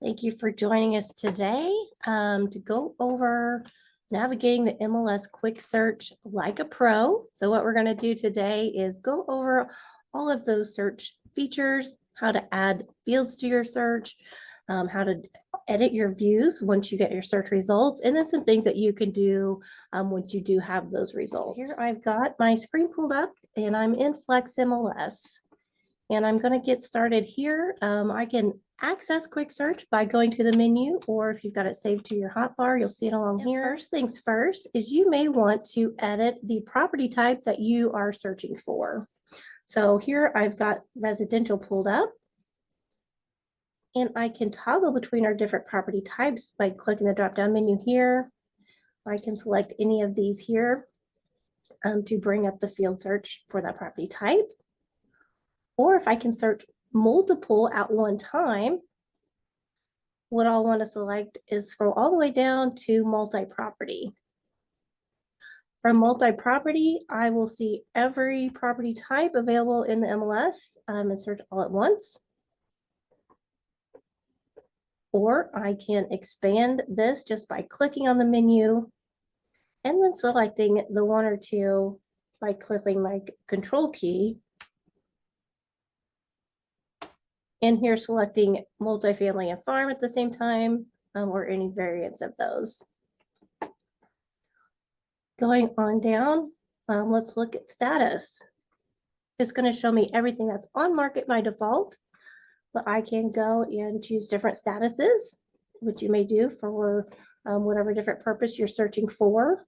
Thank you for joining us today to go over navigating the MLS Quick Search like a pro. So what we're going to do today is go over all of those search features, how to add fields to your search, how to edit your views once you get your search results, and then some things that you can do once you do have those results. Here I've got my screen pulled up and I'm in Flexmls. And I'm going to get started here. I can access Quick Search by going to the menu, or if you've got it saved to your hotbar, you'll see it along here. First things first is you may want to edit the property type that you are searching for. So here I've got residential pulled up, and I can toggle between our different property types by clicking the drop-down menu here. I can select any of these here to bring up the field search for that property type. Or if I can search multiple at one time, what I'll want to select is scroll all the way down to multi-property. For multi-property, I will see every property type available in the MLS and search all at once. Or I can expand this just by clicking on the menu and then selecting the one or two by clicking my control key. And here selecting multifamily and farm at the same time, or any variants of those. Going on down, let's look at status. It's going to show me everything that's on market by default, but I can go and choose different statuses, which you may do for whatever different purpose you're searching for.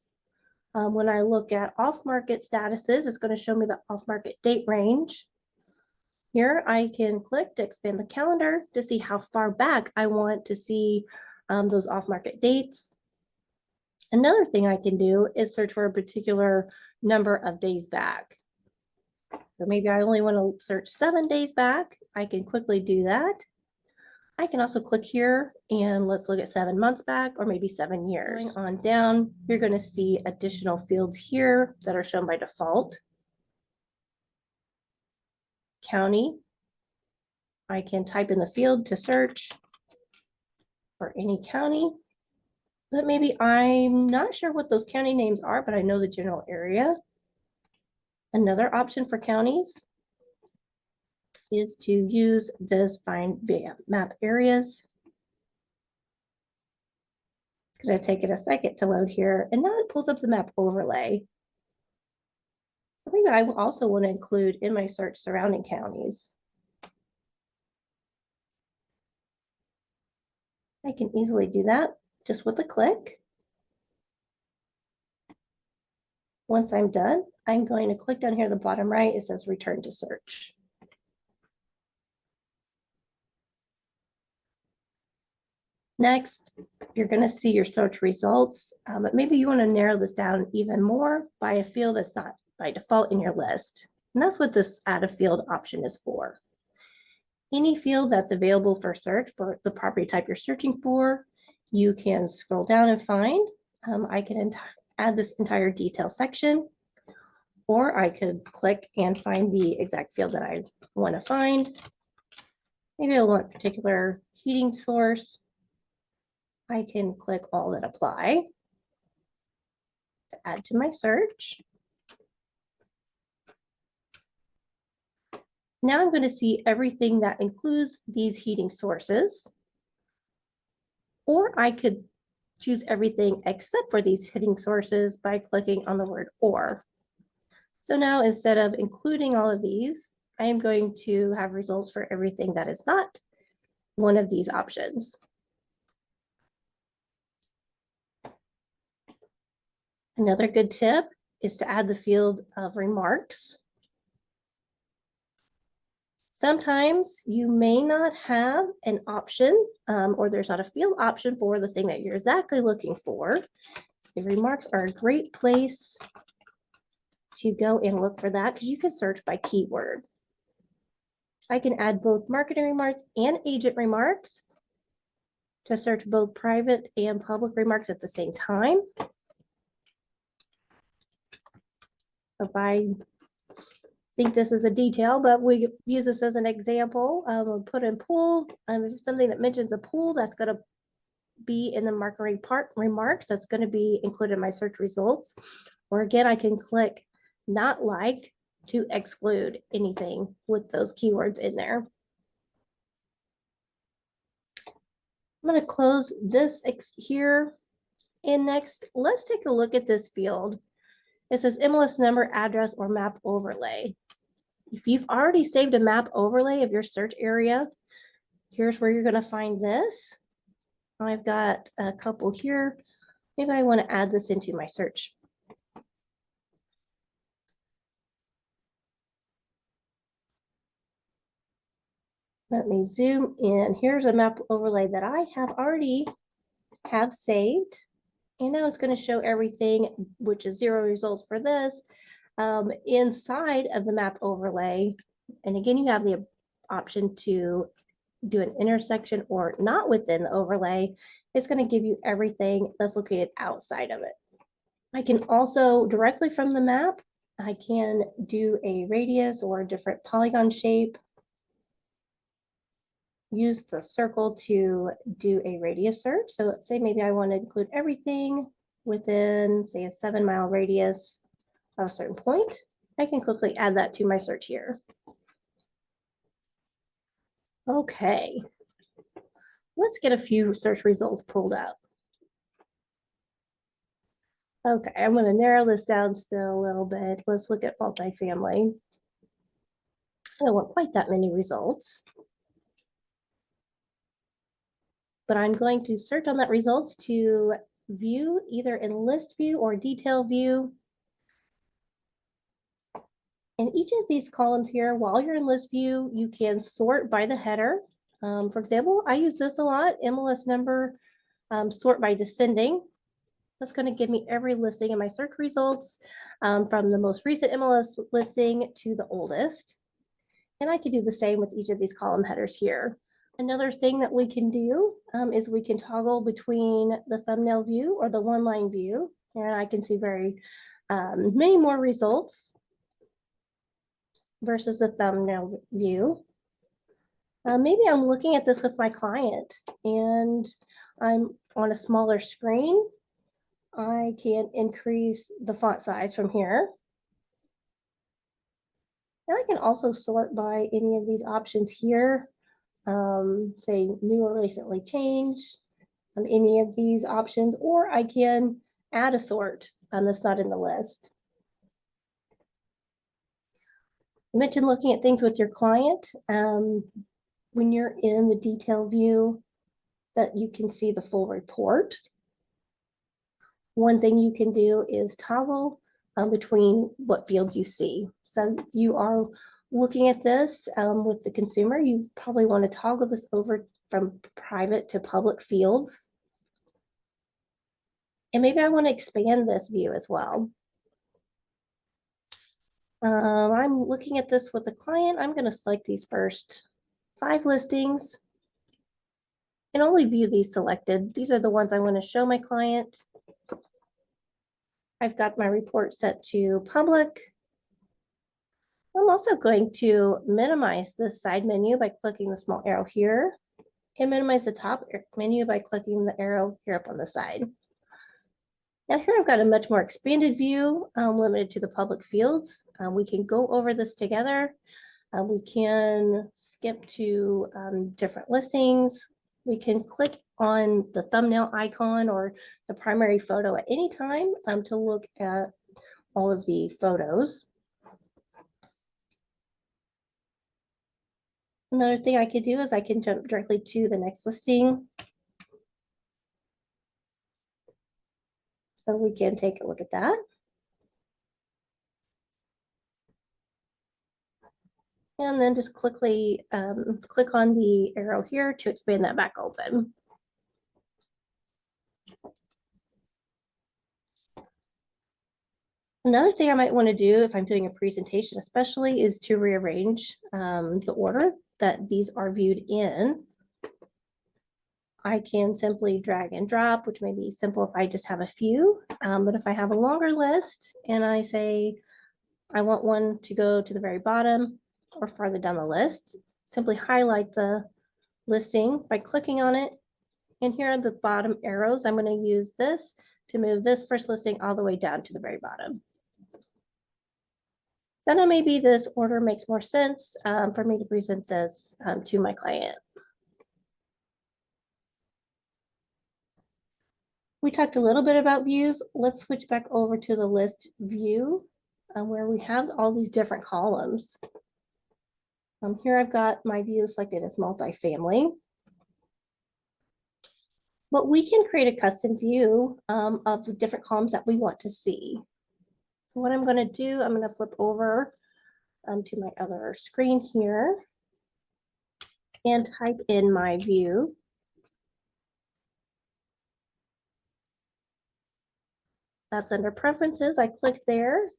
When I look at off-market statuses, it's going to show me the off-market date range. Here I can click to expand the calendar to see how far back I want to see those off-market dates. Another thing I can do is search for a particular number of days back. So maybe I only want to search 7 days back. I can quickly do that. I can also click here and let's look at 7 months back, or maybe 7 years. Going on down, you're going to see additional fields here that are shown by default. County, I can type in the field to search for any county, but maybe I'm not sure what those county names are, but I know the general area. Another option for counties is to use this find via map areas. It's going to take it a second to load here, and now it pulls up the map overlay. Maybe I will also want to include in my search surrounding counties. I can easily do that just with a click. Once I'm done, I'm going to click down here at the bottom right. It says return to search. Next, you're going to see your search results, but maybe you want to narrow this down even more by a field that's not by default in your list. And that's what this add a field option is for. Any field that's available for search for the property type you're searching for, you can scroll down and find. I can add this entire detail section, or I could click and find the exact field that I want to find. Maybe I want a particular heating source. I can click all that apply to add to my search. Now I'm going to see everything that includes these heating sources, or I could choose everything except for these heating sources by clicking on the word or. So now instead of including all of these, I am going to have results for everything that is not one of these options. Another good tip is to add the field of remarks. Sometimes you may not have an option or there's not a field option for the thing that you're exactly looking for. So the remarks are a great place to go and look for that because you can search by keyword. I can add both marketing remarks and agent remarks to search both private and public remarks at the same time. So by think this is a detail, but we use this as an example. We'll put in pool. If it's something that mentions a pool, that's going to be in the marketing part remarks. That's going to be included in my search results. Or again, I can click not like to exclude anything with those keywords in there. I'm going to close this here. And next, let's take a look at this field. It says MLS number, address, or map overlay. If you've already saved a map overlay of your search area, here's where you're going to find this. I've got a couple here. Maybe I want to add this into my search. Let me zoom in. Here's a map overlay that I have already saved. And now it's going to show everything, which is 0 results for this, inside of the map overlay. And again, you have the option to do an intersection or not within the overlay. It's going to give you everything that's located outside of it. I can also, directly from the map, I can do a radius or a different polygon shape. Use the circle to do a radius search. So let's say maybe I want to include everything within, say, a 7-mile radius of a certain point. I can quickly add that to my search here. Okay, let's get a few search results pulled up. Okay, I'm going to narrow this down still a little bit. Let's look at multifamily. I don't want quite that many results, but I'm going to search on that results to view either in list view or detail view. In each of these columns here, while you're in list view, you can sort by the header. For example, I use this a lot, MLS number, sort by descending. That's going to give me every listing in my search results from the most recent MLS listing to the oldest. And I can do the same with each of these column headers here. Another thing that we can do is we can toggle between the thumbnail view or the one-line view. And I can see many more results versus the thumbnail view. Maybe I'm looking at this with my client and I'm on a smaller screen. I can increase the font size from here. And I can also sort by any of these options here, say new or recently changed, any of these options, or I can add a sort that's not in the list. I mentioned looking at things with your client. When you're in the detail view, that you can see the full report. One thing you can do is toggle between what fields you see. So if you are looking at this with the consumer, you probably want to toggle this over from private to public fields. And maybe I want to expand this view as well. I'm looking at this with a client. I'm going to select these first 5 listings and only view these selected. These are the ones I want to show my client. I've got my report set to public. I'm also going to minimize this side menu by clicking the small arrow here and minimize the top menu by clicking the arrow here up on the side. Now here I've got a much more expanded view limited to the public fields. We can go over this together. We can skip to different listings. We can click on the thumbnail icon or the primary photo at any time to look at all of the photos. Another thing I could do is I can jump directly to the next listing. So we can take a look at that. And then just click on the arrow here to expand that back open. Another thing I might want to do if I'm doing a presentation especially is to rearrange the order that these are viewed in. I can simply drag and drop, which may be simple if I just have a few. But if I have a longer list and I say, I want one to go to the very bottom or farther down the list. Simply highlight the listing by clicking on it. And here are the bottom arrows. I'm going to use this to move this first listing all the way down to the very bottom. So now maybe this order makes more sense for me to present this to my client. We talked a little bit about views. Let's switch back over to the list view where we have all these different columns. Here I've got my view selected as multifamily. But we can create a custom view of the different columns that we want to see. So what I'm going to do, I'm going to flip over to my other screen here and type in my view. That's under preferences. I click there.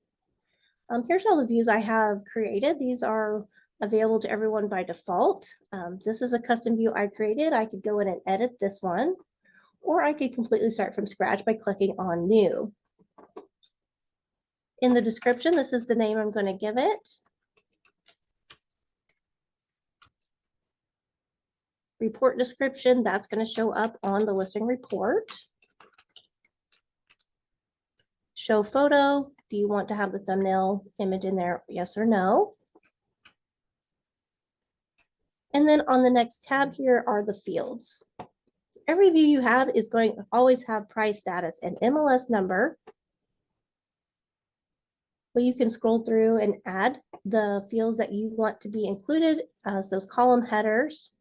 Here's all the views I have created. These are available to everyone by default. This is a custom view I created. I could go in and edit this one, or I could completely start from scratch by clicking on new. In the description, this is the name I'm going to give it. Report description, that's going to show up on the listing report. Show photo, do you want to have the thumbnail image in there, yes or no? And then on the next tab here are the fields. Every view you have is going to always have price status and MLS number. But you can scroll through and add the fields that you want to be included as those column headers.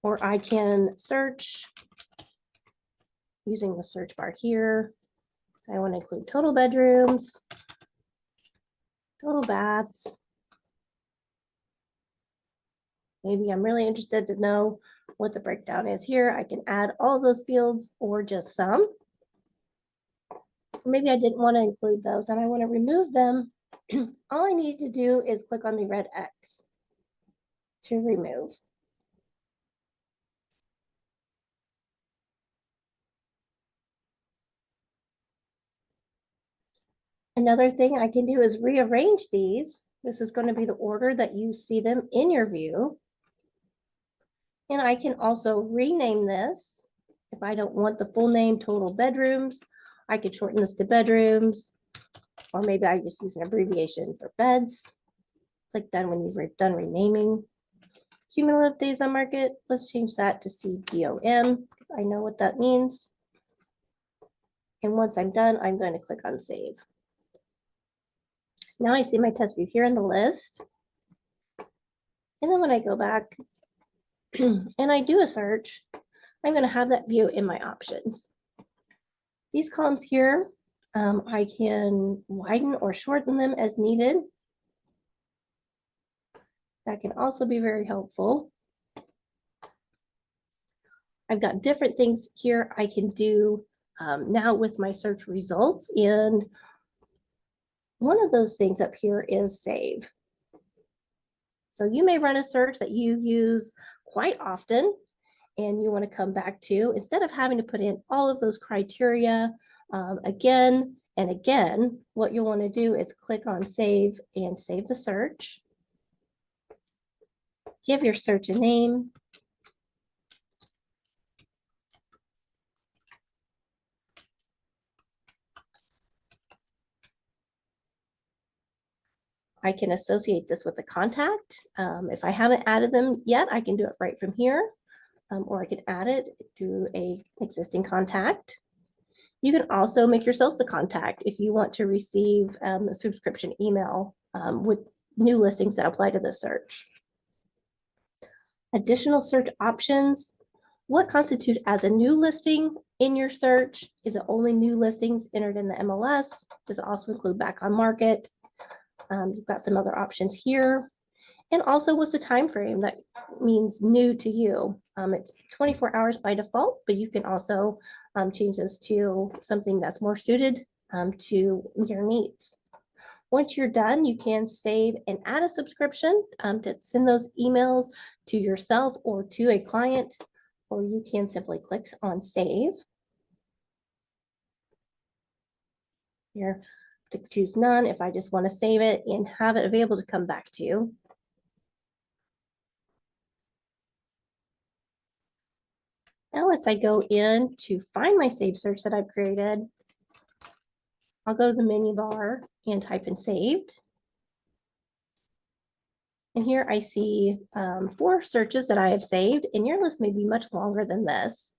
Or I can search using the search bar here. So I want to include total bedrooms, total baths. Maybe I'm really interested to know what the breakdown is here. I can add all of those fields or just some. Maybe I didn't want to include those and I want to remove them. All I need to do is click on the red X to remove. Another thing I can do is rearrange these. This is going to be the order that you see them in your view. And I can also rename this. If I don't want the full name total bedrooms, I could shorten this to bedrooms, or maybe I just use an abbreviation for beds. Click done when you've done renaming. Cumulative days on market, let's change that to CDOM because I know what that means. And once I'm done, I'm going to click on save. Now I see my test view here in the list. And then when I go back and I do a search, I'm going to have that view in my options. These columns here, I can widen or shorten them as needed. That can also be very helpful. I've got different things here I can do now with my search results. And one of those things up here is save. So you may run a search that you use quite often and you want to come back to, instead of having to put in all of those criteria again and again, what you'll want to do is click on save and save the search. Give your search a name. I can associate this with a contact. If I haven't added them yet, I can do it right from here, or I can add it to an existing contact. You can also make yourself the contact if you want to receive a subscription email with new listings that apply to this search. Additional search options. What constitutes as a new listing in your search? Is it only new listings entered in the MLS? Does it also include back on market? You've got some other options here. And also, what's the time frame that means new to you? It's 24 hours by default, but you can also change this to something that's more suited to your needs. Once you're done, you can save and add a subscription to send those emails to yourself or to a client, or you can simply click on save. Here, to choose none if I just want to save it and have it available to come back to. Now once I go in to find my saved search that I've created, I'll go to the menu bar and type in saved. And here I see 4 searches that I have saved, and your list may be much longer than this.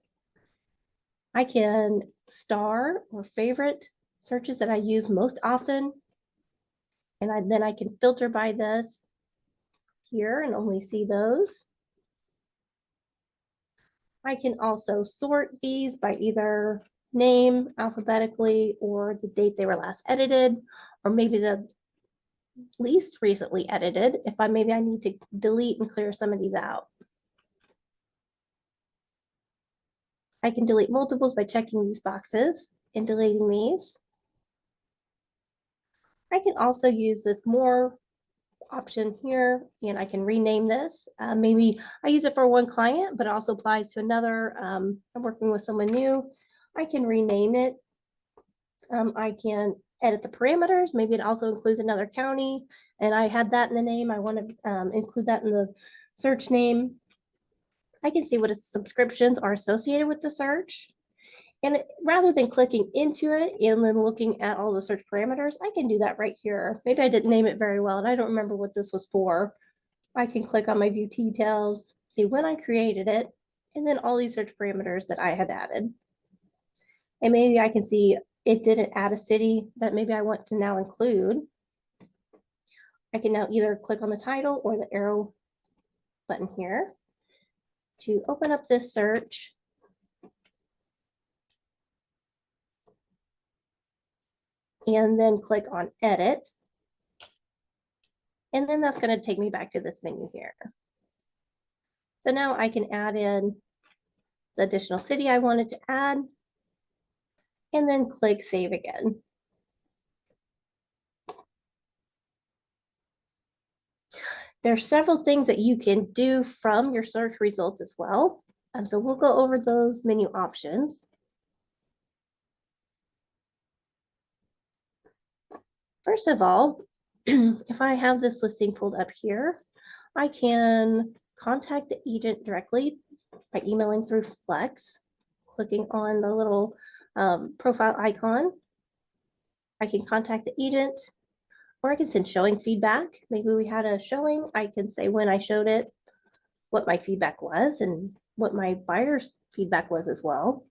I can star or favorite searches that I use most often, and then I can filter by this here and only see those. I can also sort these by either name alphabetically or the date they were last edited, or maybe the least recently edited if maybe I need to delete and clear some of these out. I can delete multiples by checking these boxes and deleting these. I can also use this more option here, and I can rename this. Maybe I use it for one client, but it also applies to another. I'm working with someone new. I can rename it. I can edit the parameters. Maybe it also includes another county, and I had that in the name. I want to include that in the search name. I can see what subscriptions are associated with the search. And rather than clicking into it and then looking at all the search parameters, I can do that right here. Maybe I didn't name it very well and I don't remember what this was for. I can click on my view details, see when I created it, and then all these search parameters that I had added. And maybe I can see it didn't add a city that maybe I want to now include. I can now either click on the title or the arrow button here to open up this search. And then click on edit. And then that's going to take me back to this menu here. So now I can add in the additional city I wanted to add and then click save again. There are several things that you can do from your search results as well. So we'll go over those menu options. First of all, if I have this listing pulled up here, I can contact the agent directly by emailing through Flex, clicking on the little profile icon. I can contact the agent, or I can send showing feedback. Maybe we had a showing. I can say when I showed it, what my feedback was, and what my buyer's feedback was as well.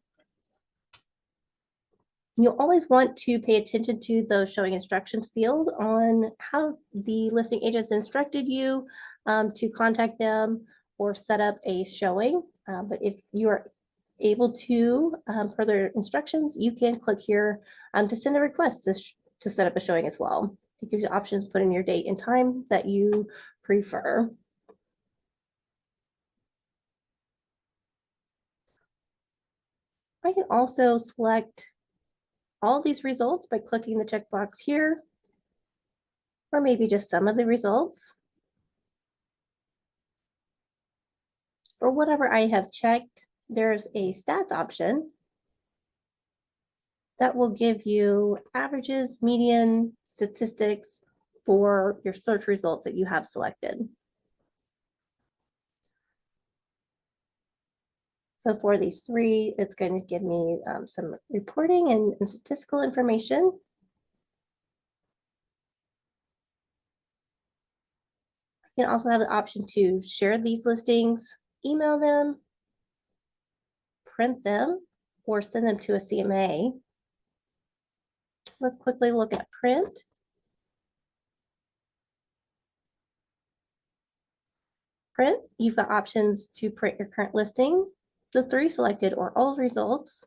You'll always want to pay attention to the showing instructions field on how the listing agents instructed you to contact them or set up a showing. But if you are able to further instructions, you can click here to send a request to set up a showing as well. It gives you options to put in your date and time that you prefer. I can also select all these results by clicking the checkbox here, or maybe just some of the results. For whatever I have checked, there's a stats option that will give you averages, median, statistics for your search results that you have selected. So for these 3, it's going to give me some reporting and statistical information. I can also have the option to share these listings, email them, print them, or send them to a CMA. Let's quickly look at print. Print, you've got options to print your current listing, the 3 selected or all results,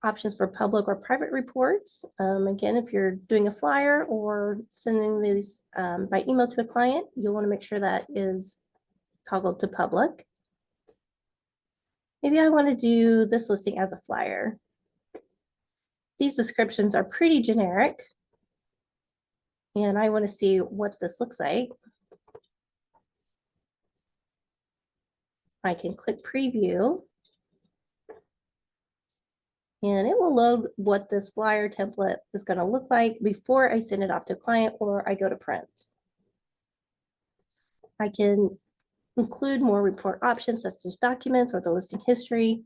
options for public or private reports. Again, if you're doing a flyer or sending these by email to a client, you'll want to make sure that is toggled to public. Maybe I want to do this listing as a flyer. These descriptions are pretty generic, and I want to see what this looks like. I can click preview, and it will load what this flyer template is going to look like before I send it off to a client or I go to print. I can include more report options such as documents or the listing history.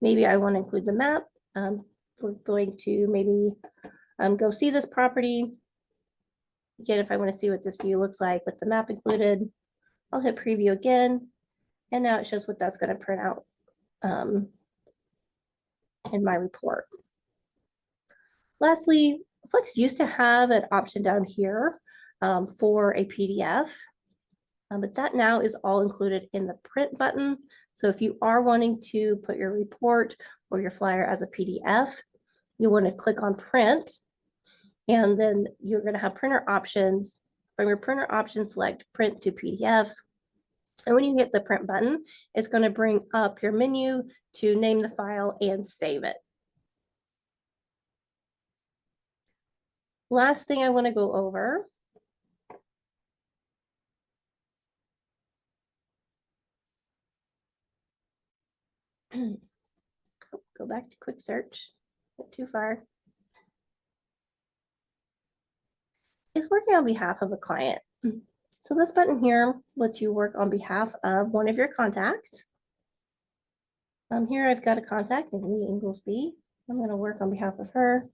Maybe I want to include the map. We're going to maybe go see this property. Again, if I want to see what this view looks like with the map included, I'll hit preview again. And now it shows what that's going to print out in my report. Lastly, Flex used to have an option down here for a PDF, but that now is all included in the print button. So if you are wanting to put your report or your flyer as a PDF, you want to click on print, and then you're going to have printer options. From your printer options, select print to PDF. And when you hit the print button, it's going to bring up your menu to name the file and save it. Last thing I want to go over go back to quick search, not too far, is working on behalf of a client. So this button here lets you work on behalf of one of your contacts. Here I've got a contact named Lee Inglesby. I'm going to work on behalf of her.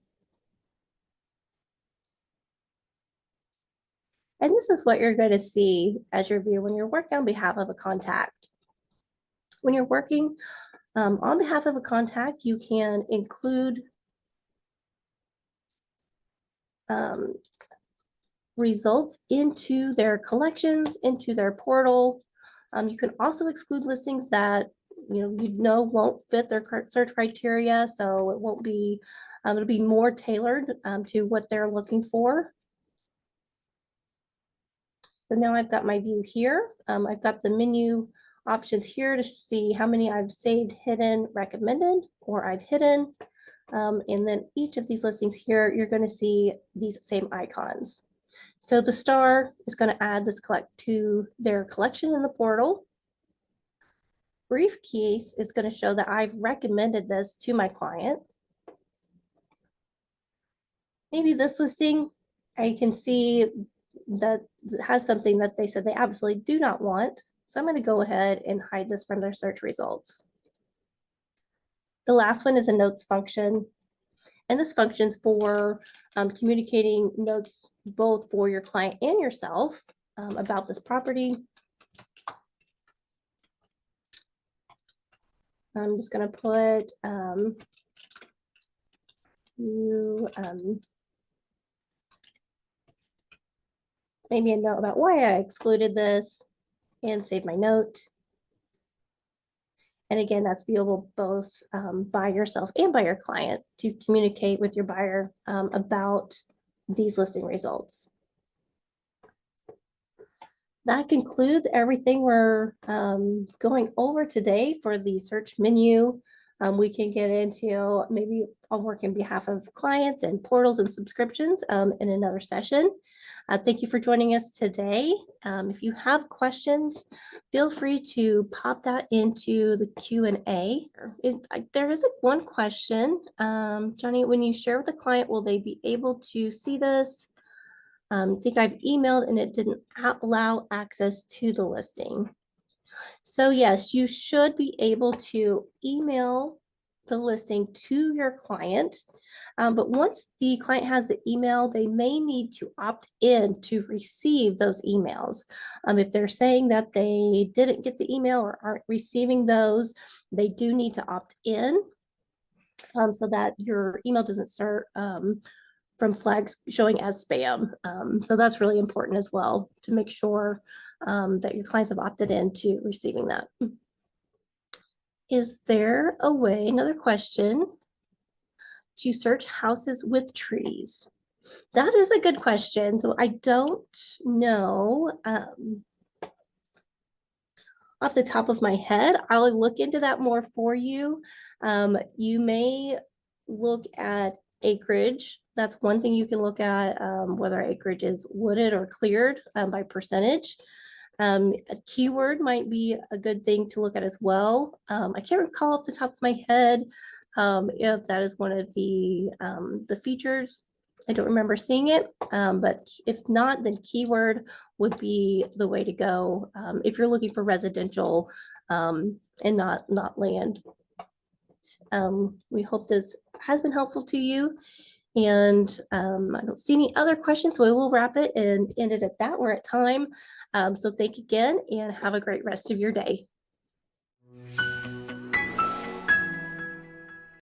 And this is what you're going to see as your view when you're working on behalf of a contact. When you're working on behalf of a contact, you can include results into their collections, into their portal. You can also exclude listings that you know won't fit their search criteria, so it won't be it'll be more tailored to what they're looking for. So now I've got my view here. I've got the menu options here to see how many I've saved, hidden, recommended, or I've hidden. And then each of these listings here, you're going to see these same icons. So the star is going to add this to their collection in the portal. Briefcase is going to show that I've recommended this to my client. Maybe this listing, I can see that has something that they said they absolutely do not want. So I'm going to go ahead and hide this from their search results. The last one is a notes function. And this functions for communicating notes both for your client and yourself about this property. I'm just going to put maybe a note about why I excluded this and save my note. And again, that's viewable both by yourself and by your client to communicate with your buyer about these listing results. That concludes everything we're going over today for the search menu. We can get into maybe I'll work on behalf of clients and portals and subscriptions in another session. Thank you for joining us today. If you have questions, feel free to pop that into the Q&A. There is one question. Johnny, when you share with the client, will they be able to see this? I think I've emailed and it didn't allow access to the listing. So yes, you should be able to email the listing to your client. But once the client has the email, they may need to opt in to receive those emails. If they're saying that they didn't get the email or aren't receiving those, they do need to opt in so that your email doesn't start from flags showing as spam. So that's really important as well to make sure that your clients have opted in to receiving that. Is there a way, another question, to search houses with trees? That is a good question. So I don't know off the top of my head. I'll look into that more for you. You may look at acreage. That's one thing you can look at, whether acreage is wooded or cleared by percentage. A keyword might be a good thing to look at as well. I can't recall off the top of my head if that is one of the features. I don't remember seeing it, but if not, then keyword would be the way to go if you're looking for residential and not land. We hope this has been helpful to you. And I don't see any other questions, so we will wrap it and end it at that. We're at time. So thank you again and have a great rest of your day.